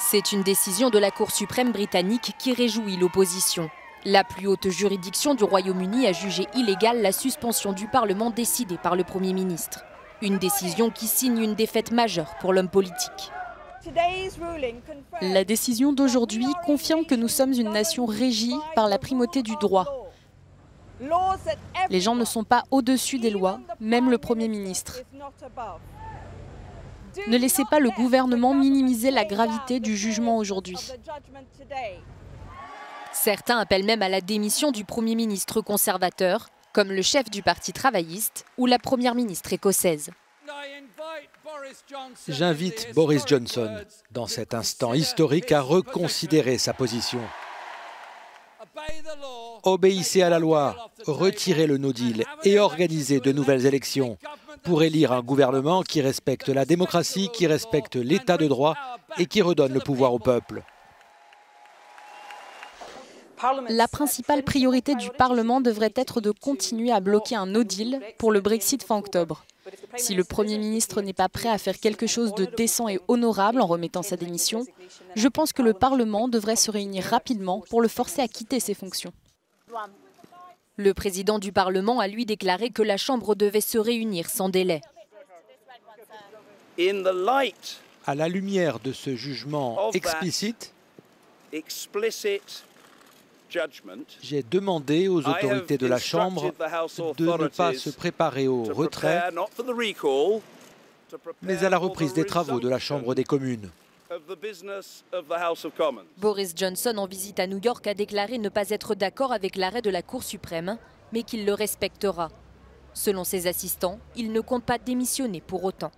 C'est une décision de la Cour suprême britannique qui réjouit l'opposition. La plus haute juridiction du Royaume-Uni a jugé illégale la suspension du Parlement décidée par le Premier ministre. Une décision qui signe une défaite majeure pour l'homme politique. La décision d'aujourd'hui confirme que nous sommes une nation régie par la primauté du droit. Les gens ne sont pas au-dessus des lois, même le Premier ministre. Ne laissez pas le gouvernement minimiser la gravité du jugement aujourd'hui. Certains appellent même à la démission du Premier ministre conservateur, comme le chef du Parti travailliste ou la Première ministre écossaise. J'invite Boris Johnson, dans cet instant historique, à reconsidérer sa position. Obéissez à la loi, retirez le no deal et organisez de nouvelles élections pour élire un gouvernement qui respecte la démocratie, qui respecte l'état de droit et qui redonne le pouvoir au peuple. La principale priorité du Parlement devrait être de continuer à bloquer un no deal pour le Brexit fin octobre. Si le Premier ministre n'est pas prêt à faire quelque chose de décent et honorable en remettant sa démission, je pense que le Parlement devrait se réunir rapidement pour le forcer à quitter ses fonctions. Le président du Parlement a lui déclaré que la Chambre devait se réunir sans délai. À la lumière de ce jugement explicite, j'ai demandé aux autorités de la Chambre de ne pas se préparer au retrait, mais à la reprise des travaux de la Chambre des communes. Boris Johnson, en visite à New York, a déclaré ne pas être d'accord avec l'arrêt de la Cour suprême, mais qu'il le respectera. Selon ses assistants, il ne compte pas démissionner pour autant.